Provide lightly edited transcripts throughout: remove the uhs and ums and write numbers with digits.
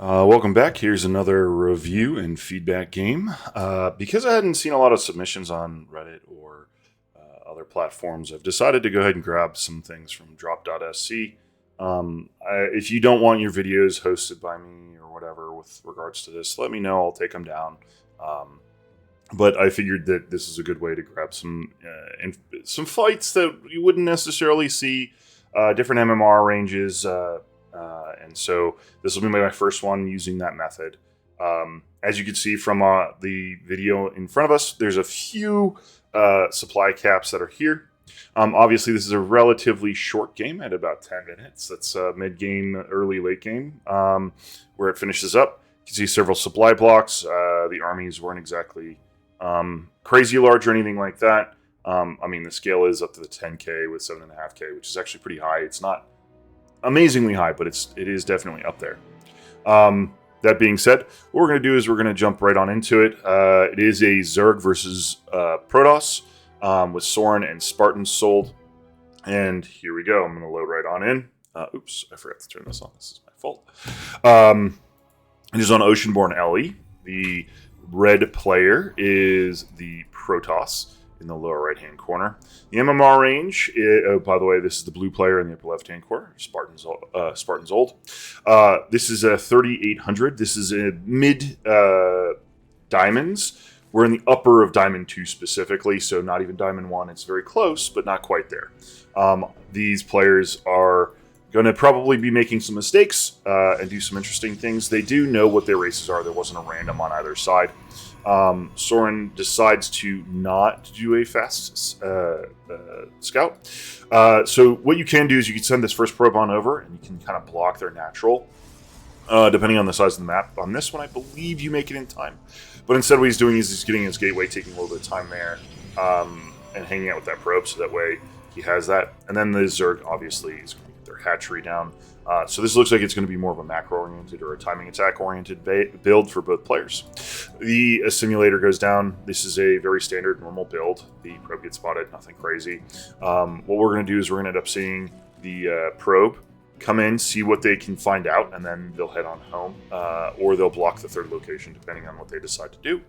Welcome back. Here's another review and feedback game. Because I hadn't seen a lot of submissions on Reddit or other platforms, I've decided to go ahead and grab some things from Drop.SC. If you don't want your videos hosted by me or whatever with regards to this, let me know. I'll take them down. But I figured that this is a good way to grab some fights that you wouldn't necessarily see, different MMR ranges. And so this will be my first one using that method. As you can see from the video in front of us, there's a few supply caps that are here. Obviously, this is a relatively short game at about 10 minutes. That's mid-game, early, late game, where it finishes up. You can see several supply blocks. The armies weren't exactly crazy large or anything like that. I mean, the scale is up to the 10K with 7.5K, which is actually pretty high. It's not amazingly high, but it is definitely up there. That being said, what we're going to do is we're going to jump right on into it. It is a Zerg versus Protoss with sØren and Spartansold. And here we go. I'm going to load right on in. Oops, I forgot to turn this on. This is my fault. It is on Oceanborn LE. The red player is the Protoss in the lower right-hand corner. The MMR range, by the way, this is the blue player in the upper left-hand corner, Spartansold. This is a 3800. This is a mid diamonds. We're in the upper of Diamond 2 specifically, so not even Diamond 1. It's very close, but not quite there. These players are going to probably be making some mistakes and do some interesting things. They do know what their races are. There wasn't a random on either side. sØren decides to not do a fast scout. So what you can do is you can send this first probe on over, and you can kind of block their natural, depending on the size of the map. On this one, I believe you make it in time. But instead what he's doing is he's getting his gateway, taking a little bit of time there, and hanging out with that probe, so that way he has that. And then the Zerg, obviously, is going to get their hatchery down. So this looks like it's going to be more of a macro-oriented or a timing attack-oriented build for both players. The simulator goes down. This is a very standard, normal build. The probe gets spotted, nothing crazy. What we're going to do is we're going to end up seeing the probe come in, see what they can find out, and then they'll head on home. Or they'll block the third location, depending on what they decide to do.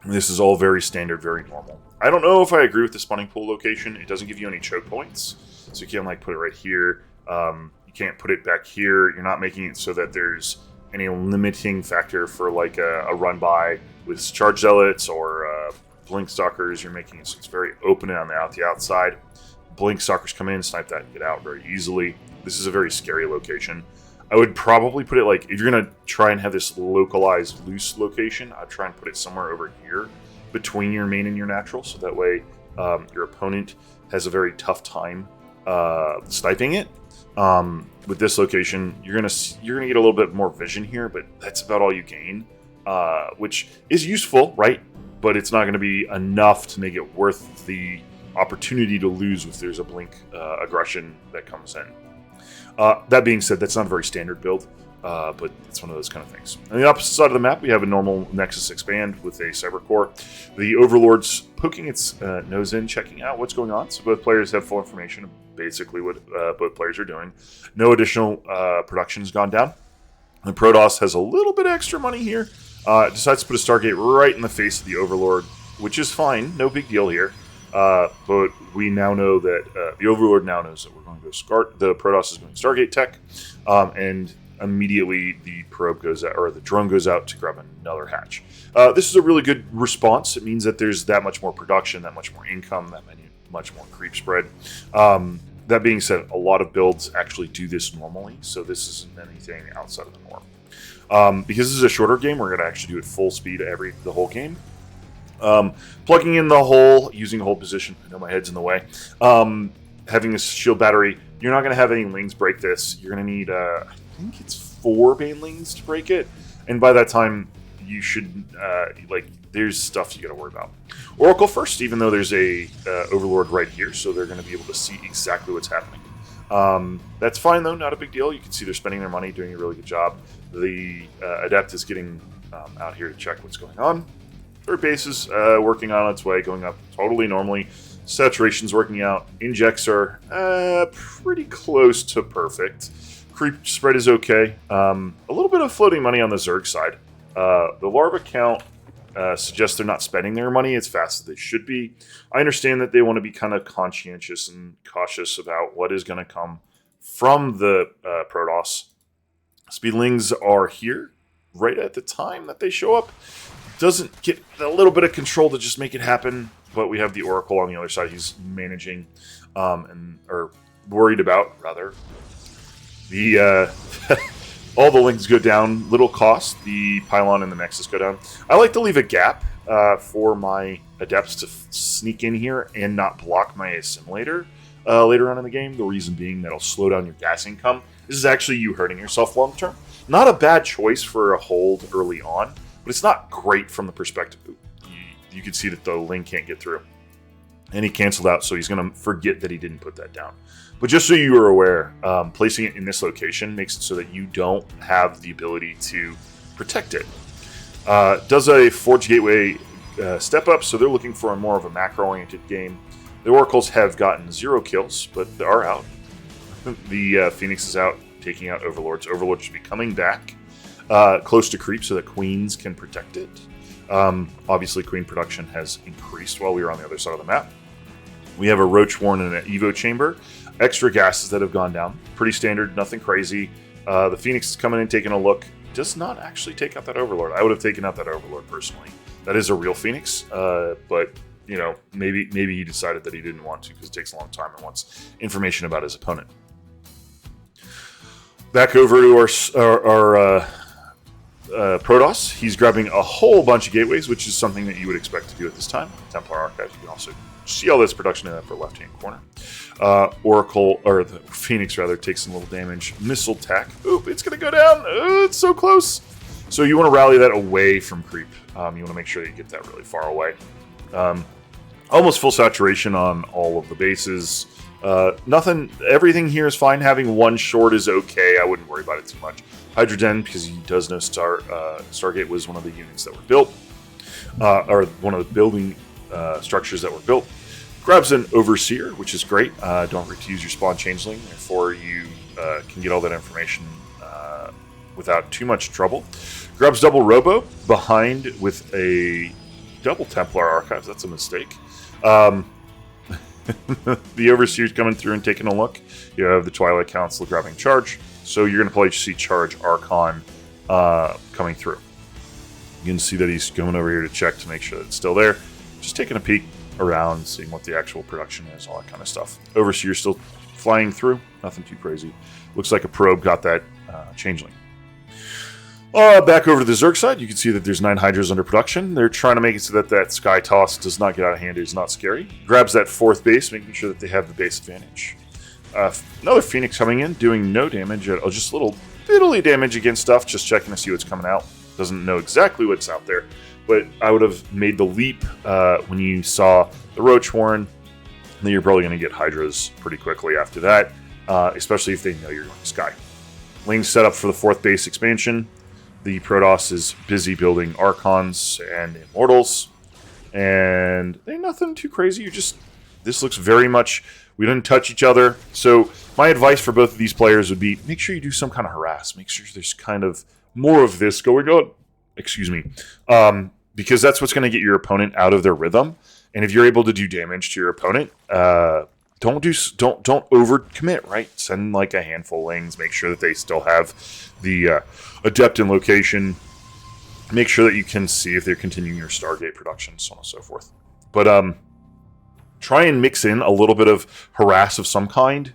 This is all very standard, very normal. I don't know if I agree with the spawning pool location. It doesn't give you any choke points, so you can't like put it right here. You can't put it back here. You're not making it so that there's any limiting factor for like a run by with charge zealots or blink stalkers. You're making it so it's very open on the outside. Blink stalkers come in, snipe that, and get out very easily. This is a very scary location. I would probably put it like, if you're going to try and have this localized loose location, I'd try and put it somewhere over here between your main and your natural, so that way your opponent has a very tough time sniping it. With this location, you're gonna get a little bit more vision here, but that's about all you gain, which is useful, right? But it's not going to be enough to make it worth the opportunity to lose if there's a blink aggression that comes in. That being said, that's not a very standard build, but it's one of those kind of things. On the opposite side of the map, we have a normal Nexus Expand with a Cyber Core. The Overlord's poking its nose in, checking out what's going on, so both players have full information of basically what both players are doing. No additional production has gone down. The Protoss has a little bit extra money here. Decides to put a Stargate right in the face of the Overlord, which is fine, no big deal here. But we now know that the Overlord now knows that we're going to go the Protoss is going Stargate tech, and immediately the probe goes out, or the drone goes out to grab another hatch. This is a really good response. It means that there's that much more production, that much more income, that much more creep spread. That being said, a lot of builds actually do this normally, so this isn't anything outside of the norm. Because this is a shorter game, we're going to actually do it full speed the whole game. Plugging in the hole, using a hold position. I know my head's in the way. Having a shield battery, you're not going to have any lings break this. You're going to need, I think it's 4 banelings to break it. And by that time, you should, there's stuff you got to worry about. Oracle first, even though there's a Overlord right here, so they're going to be able to see exactly what's happening. That's fine, though. Not a big deal. You can see they're spending their money, doing a really good job. The Adept is getting out here to check what's going on. Third base is working on its way, going up totally normally. Saturation's working out. Injects are pretty close to perfect. Creep spread is okay. A little bit of floating money on the Zerg side. The larva count suggests they're not spending their money as fast as they should be. I understand that they want to be kind of conscientious and cautious about what is going to come from the Protoss. Speedlings are here right at the time that they show up. Doesn't get a little bit of control to just make it happen, but we have the Oracle on the other side. He's managing or worried about, rather. The all the links go down, little cost. The pylon and the nexus go down. I like to leave a gap for my adepts to sneak in here and not block my assimilator later on in the game. The reason being that'll slow down your gas income. This is actually you hurting yourself long term. Not a bad choice for a hold early on, but it's not great from the perspective. You can see that the link can't get through. And he canceled out, so he's going to forget that he didn't put that down. But just so you are aware, placing it in this location makes it so that you don't have the ability to protect it. Does a Forge Gateway step up, so they're looking for more of a macro-oriented game. The Oracles have gotten 0 kills, but they are out. The Phoenix is out, taking out Overlords. Overlords should be coming back close to Creep so that Queens can protect it. Obviously, Queen production has increased while we were on the other side of the map. We have a Roach Warren and an Evo Chamber. Extra gases that have gone down. Pretty standard, nothing crazy. The Phoenix is coming in, taking a look. Does not actually take out that Overlord. I would have taken out that Overlord personally. That is a real Phoenix, but you know, maybe he decided that he didn't want to because it takes a long time and wants information about his opponent. Back over to our Protoss. He's grabbing a whole bunch of gateways, which is something that you would expect to do at this time. Templar Archives, you can also see all this production in the upper left-hand corner. Oracle, or the Phoenix rather, takes some little damage. Missile tack. Oop, it's going to go down. It's so close. So you want to rally that away from Creep. You want to make sure that you get that really far away. Almost full saturation on all of the bases. Everything here is fine. Having one short is okay. I wouldn't worry about it too much. Hydrogen, because he does know Stargate was one of the units that were built, or one of the building structures that were built. Grabs an Overseer, which is great. Don't forget to use your spawn changeling, therefore you can get all that information without too much trouble. Grabs double Robo behind with a double Templar Archives. That's a mistake. The Overseer's coming through and taking a look. You have the Twilight Council grabbing charge. So you're going to probably see Charge Archon coming through. You can see that he's coming over here to check to make sure that it's still there. Just taking a peek around, seeing what the actual production is, all that kind of stuff. Overseer still flying through. Nothing too crazy. Looks like a probe got that changeling. Back over to the Zerg side, you can see that there's 9 Hydras under production. They're trying to make it so that that Sky Toss does not get out of hand. It's not scary. Grabs that 4th base, making sure that they have the base advantage. Another Phoenix coming in, doing no damage, just a little fiddly damage against stuff, just checking to see what's coming out. Doesn't know exactly what's out there, but I would have made the leap when you saw the Roach Warren, and then you're probably going to get Hydras pretty quickly after that, especially if they know you're going to Sky. Ling's set up for the 4th base expansion. The Protoss is busy building Archons and Immortals, and ain't nothing too crazy. This looks very much, we didn't touch each other. So my advice for both of these players would be, make sure you do some kind of harass. Make sure there's kind of more of this going on. Excuse me. Because that's what's going to get your opponent out of their rhythm. And if you're able to do damage to your opponent, don't overcommit, right? Send like a handful of Lings. Make sure that they still have the adept in location. Make sure that you can see if they're continuing your Stargate production, so on and so forth. But try and mix in a little bit of harass of some kind,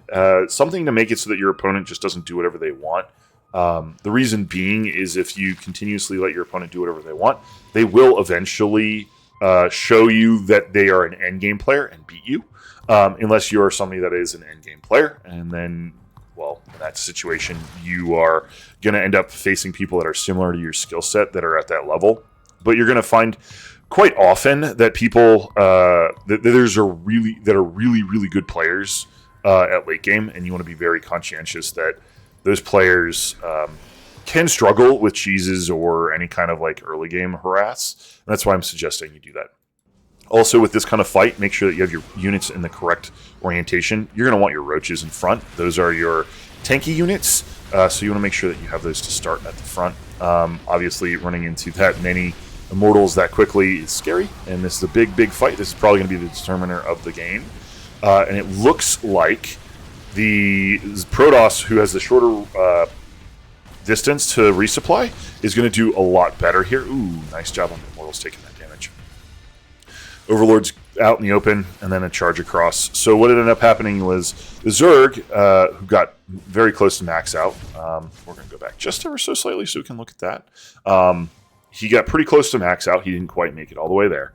something to make it so that your opponent just doesn't do whatever they want. The reason being is if you continuously let your opponent do whatever they want, they will eventually show you that they are an endgame player and beat you, unless you are somebody that is an endgame player. And then, well, in that situation, you are going to end up facing people that are similar to your skill set that are at that level. But you're going to find quite often that people that are really good players at late game, and you want to be very conscientious that those players can struggle with cheeses or any kind of like early game harass. And that's why I'm suggesting you do that. Also, with this kind of fight, make sure that you have your units in the correct orientation. You're going to want your roaches in front. Those are your tanky units, so you want to make sure that you have those to start at the front. Obviously, running into that many Immortals that quickly is scary, and this is a big fight. This is probably going to be the determiner of the game. And it looks like the Protoss, who has the shorter distance to resupply, is going to do a lot better here. Ooh, nice job on the Immortals taking that damage. Overlord's out in the open, and then a charge across. So what ended up happening was the Zerg, who got very close to max out. We're going to go back just ever so slightly so we can look at that. He got pretty close to max out. He didn't quite make it all the way there.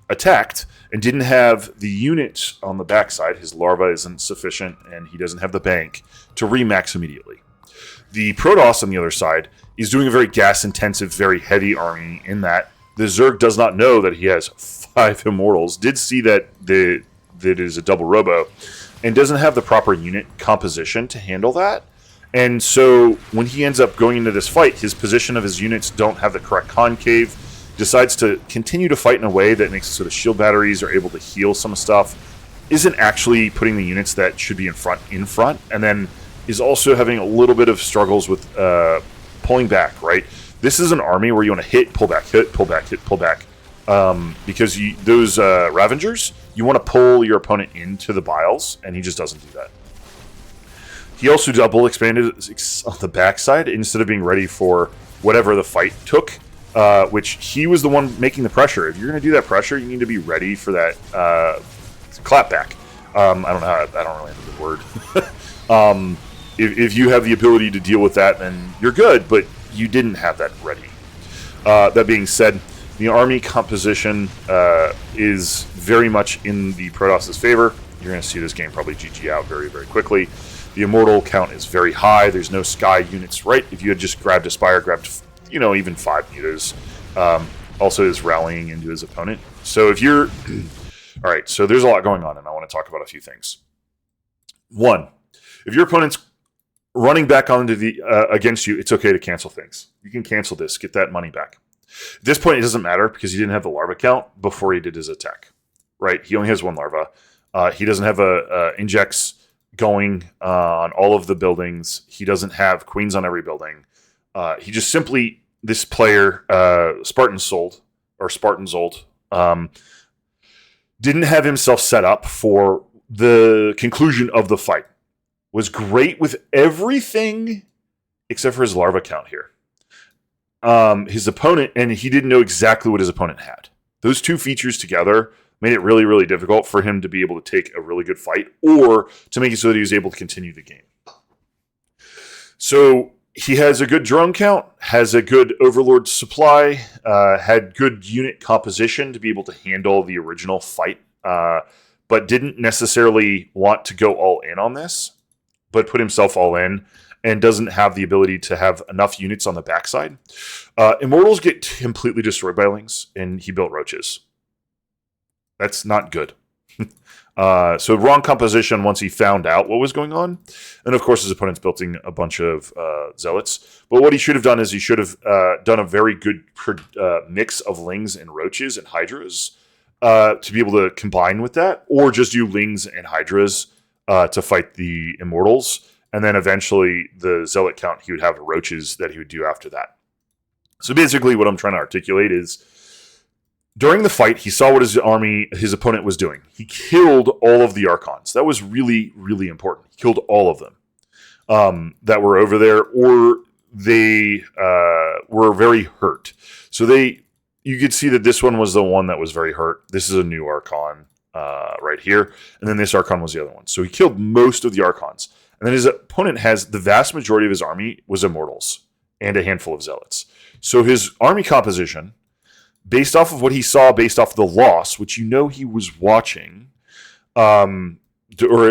Attacked and didn't have the units on the backside. His larva isn't sufficient, and he doesn't have the bank to remax immediately. The Protoss on the other side is doing a very gas-intensive, very heavy army in that the Zerg does not know that he has 5 Immortals, did see that that is a double robo, and doesn't have the proper unit composition to handle that. And so when he ends up going into this fight, his position of his units don't have the correct concave, decides to continue to fight in a way that makes it so the shield batteries are able to heal some stuff, isn't actually putting the units that should be in front, and then is also having a little bit of struggles with pulling back, right? This is an army where you want to hit, pull back, hit, pull back, hit, pull back. Because those Ravengers, you want to pull your opponent into the biles, and he just doesn't do that. He also double expanded on the backside instead of being ready for whatever the fight took, which he was the one making the pressure. If you're going to do that pressure, you need to be ready for that clapback. I don't really have the word. If you have the ability to deal with that, then you're good, but you didn't have that ready. That being said, the army composition is very much in the Protoss' favor. You're going to see this game probably GG out very, very quickly. The Immortal count is very high. There's no Sky units, right? If you had just grabbed Aspire, grabbed, even 5 meters, also is rallying into his opponent. So if you're... All right, so there's a lot going on, and I want to talk about a few things. 1, if your opponent's running back onto the against you, it's okay to cancel things. You can cancel this, get that money back. At this point, it doesn't matter because he didn't have the larva count before he did his attack, right? He only has 1 larva. He doesn't have a injects going on all of the buildings. He doesn't have queens on every building. He just simply, this player, Spartansold, didn't have himself set up for the conclusion of the fight. Was great with everything except for his larva count here. His opponent, and he didn't know exactly what his opponent had. Those 2 features together made it really, really difficult for him to be able to take a really good fight or to make it so that he was able to continue the game. So he has a good drone count, has a good Overlord supply, had good unit composition to be able to handle the original fight, but didn't necessarily want to go all in on this, but put himself all in and doesn't have the ability to have enough units on the backside. Immortals get completely destroyed by Lings, and he built roaches. That's not good. So wrong composition once he found out what was going on. And of course, his opponent's building a bunch of zealots. But what he should have done is he should have done a very good mix of Lings and roaches and hydras to be able to combine with that, or just do Lings and hydras to fight the Immortals. And then eventually the zealot count, he would have roaches that he would do after that. So basically what I'm trying to articulate is during the fight, he saw what his opponent was doing. He killed all of the Archons. That was really, really important. He killed all of them that were over there, or they were very hurt. So you could see that this one was the one that was very hurt. This is a new Archon right here. And then this Archon was the other one. So he killed most of the Archons. And then his opponent has the vast majority of his army was Immortals and a handful of Zealots. So his army composition, based off of what he saw, based off of the loss, which he was watching, or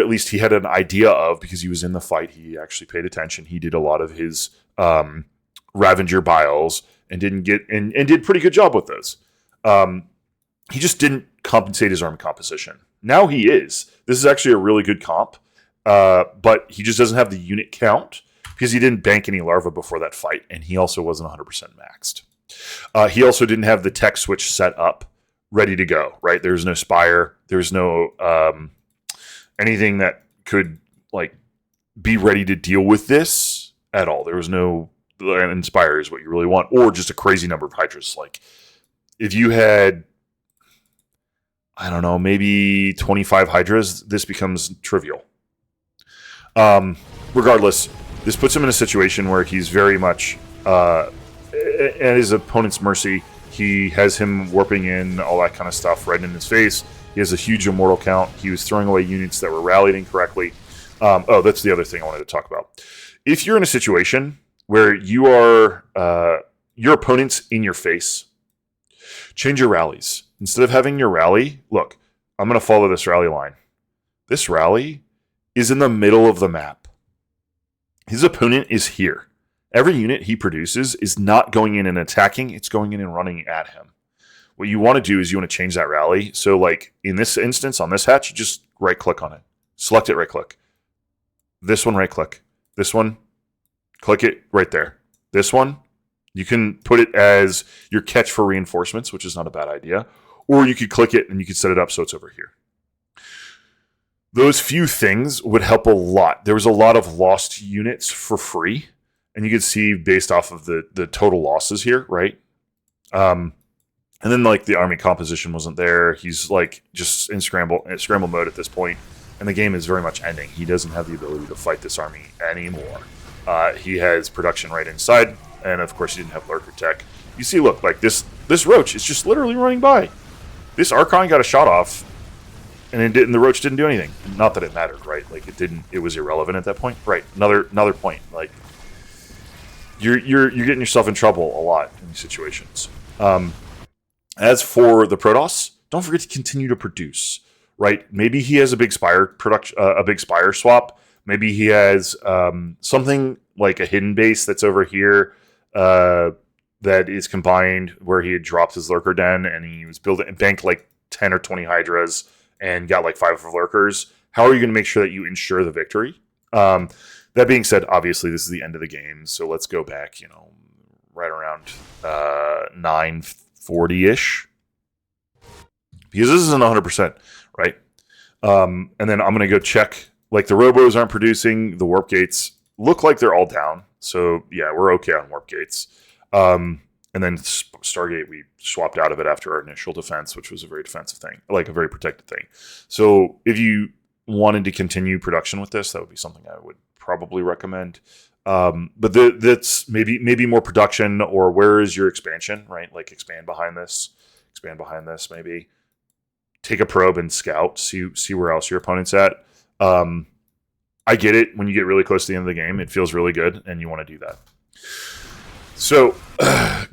at least he had an idea of because he was in the fight. He actually paid attention. He did a lot of his Ravager biles and did pretty good job with those. He just didn't compensate his army composition. Now he is. This is actually a really good comp, but he just doesn't have the unit count because he didn't bank any larva before that fight, and he also wasn't 100% maxed. He also didn't have the tech switch set up, ready to go, right? There's no Spire. There's no anything that could be ready to deal with this at all. There was no Inspire is what you really want, or just a crazy number of Hydras. Like if you had, I don't know, maybe 25 Hydras, this becomes trivial. Regardless, this puts him in a situation where he's very much at his opponent's mercy. He has him warping in, all that kind of stuff right in his face. He has a huge immortal count. He was throwing away units that were rallied incorrectly. That's the other thing I wanted to talk about. If you're in a situation where you are your opponent's in your face, change your rallies. Instead of having your rally, look, I'm going to follow this rally line. This rally is in the middle of the map. His opponent is here. Every unit he produces is not going in and attacking, it's going in and running at him. What you want to do is you want to change that rally. So like in this instance, on this hatch, you just right-click on it. Select it, right-click. This one, right-click. This one, click it right there. This one, you can put it as your catch for reinforcements, which is not a bad idea. Or you could click it and you could set it up so it's over here. Those few things would help a lot. There was a lot of lost units for free. And you can see based off of the total losses here, right? And then like the army composition wasn't there. He's like just in scramble mode at this point, and the game is very much ending. He doesn't have the ability to fight this army anymore. He has production right inside, and of course he didn't have lurker tech. You see, look, like this roach is just literally running by. This Archon got a shot off, and the roach didn't do anything. Not that it mattered, right? Like it didn't. It was irrelevant at that point, right? Another point, like. You're getting yourself in trouble a lot in these situations. As for the Protoss, don't forget to continue to produce. Right? Maybe he has a big Spire swap. Maybe he has something like a hidden base that's over here that is combined where he had dropped his lurker den and he was building and banked like 10 or 20 Hydras and got like 5 lurkers. How are you going to make sure that you ensure the victory? That being said, obviously this is the end of the game, so let's go back, right around 940-ish. Because this isn't 100%, right? And then I'm going to go check, like the robos aren't producing, the warp gates look like they're all down. So yeah, we're okay on warp gates. And then Stargate, we swapped out of it after our initial defense, which was a very defensive thing, like a very protected thing. So if you wanted to continue production with this, that would be something I would probably recommend. But that's maybe more production, or where is your expansion, right? Like expand behind this, maybe. Take a probe and scout, see where else your opponent's at. I get it. When you get really close to the end of the game, it feels really good, and you want to do that. So,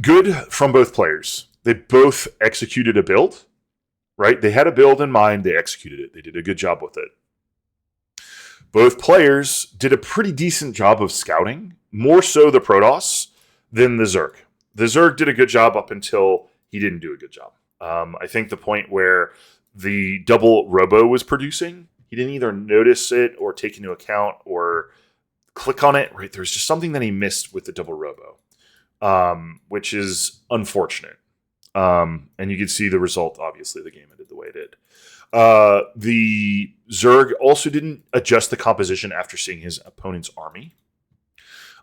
good from both players. They both executed a build, right? They had a build in mind. They executed it. They did a good job with it. Both players did a pretty decent job of scouting, more so the Protoss than the Zerg. The Zerg did a good job up until he didn't do a good job. I think the point where the double robo was producing, he didn't either notice it or take into account or click on it, right? There's just something that he missed with the double robo, which is unfortunate. And you can see the result, obviously, the game ended the way it did. The Zerg also didn't adjust the composition after seeing his opponent's army.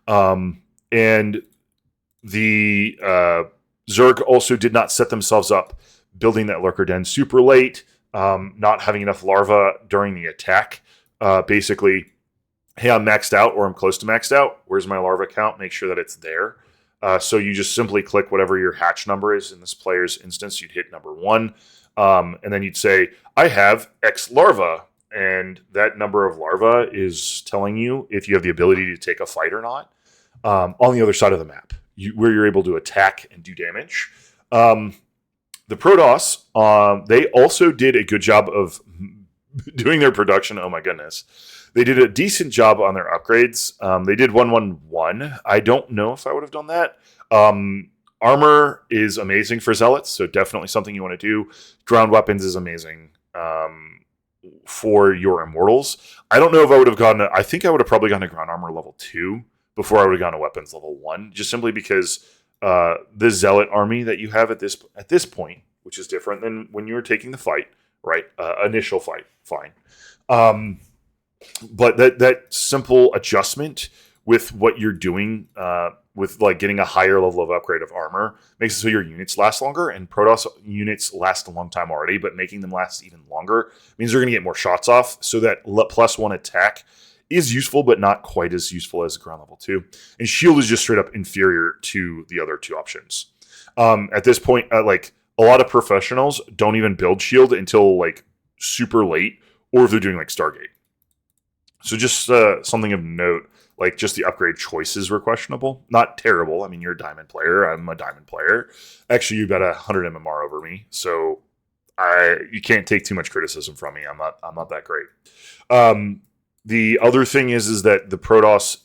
And the Zerg also did not set themselves up building that lurker den super late, not having enough larvae during the attack. Basically, hey, I'm maxed out or I'm close to maxed out. Where's my larva count? Make sure that it's there. So you just simply click whatever your hatch number is. In this player's instance, you'd hit number 1. And then you'd say, I have X larva. And that number of larva is telling you if you have the ability to take a fight or not on the other side of the map, where you're able to attack and do damage. The Protoss, they also did a good job of doing their production. Oh my goodness. They did a decent job on their upgrades. They did 111. I don't know if I would have done that. Armor is amazing for Zealots, so definitely something you want to do. Ground weapons is amazing for your Immortals. I don't know if I would have gone to... I think I would have probably gone to Ground Armor level 2 before I would have gone to Weapons level 1, just simply because the Zealot army that you have at this point, which is different than when you were taking the fight, right? Initial fight, fine. But that simple adjustment with what you're doing, with like getting a higher level of upgrade of armor, makes it so your units last longer. And Protoss units last a long time already, but making them last even longer means you're going to get more shots off. So that +1 attack is useful, but not quite as useful as ground level 2. And shield is just straight up inferior to the other two options. At this point, like a lot of professionals don't even build shield until like super late, or if they're doing like Stargate. So just something of note, like just the upgrade choices were questionable. Not terrible. I mean, you're a diamond player. I'm a diamond player. Actually, you've got 100 MMR over me, so you can't take too much criticism from me. I'm not that great. The other thing is that the Protoss,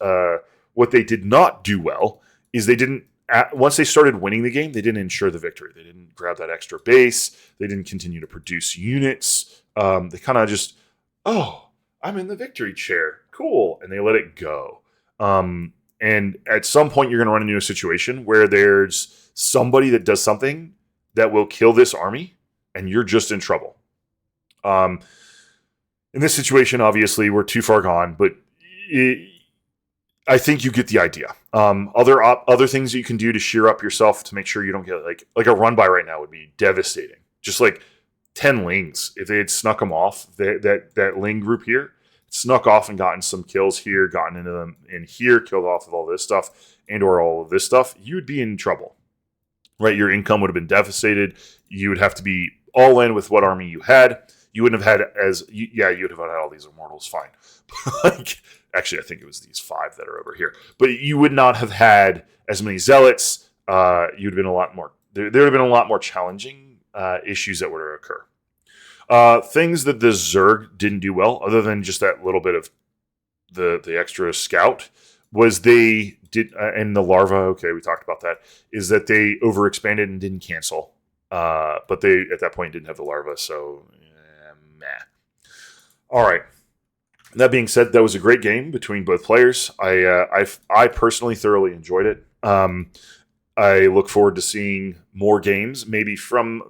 what they did not do well is they didn't. Once they started winning the game, they didn't ensure the victory. They didn't grab that extra base. They didn't continue to produce units. They kind of just, I'm in the victory chair. Cool. And they let it go. And at some point, you're going to run into a situation where there's somebody that does something that will kill this army, and you're just in trouble. In this situation, obviously, we're too far gone, but I think you get the idea. Other things that you can do to shear up yourself to make sure you don't get like a run by right now would be devastating. Just like 10 Lings, if they had snuck them off, that Ling group here, snuck off and gotten some kills here, gotten into them in here, killed off with all this stuff and or all of this stuff, you would be in trouble. Right? Your income would have been devastated. You would have to be all in with what army you had. You wouldn't have had you would have had all these immortals, fine. Like, actually, I think it was these 5 that are over here. But you would not have had as many zealots. You'd have been a lot more. There would have been a lot more challenging issues that would occur. Things that the Zerg didn't do well, other than just that little bit of the extra scout, was they did, and the larva, okay, we talked about that, is that they overexpanded and didn't cancel. But they, at that point, didn't have the larva, so meh. All right. That being said, that was a great game between both players. I personally thoroughly enjoyed it. I look forward to seeing more games, maybe from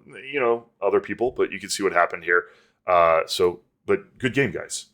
other people, but you can see what happened here. But good game, guys.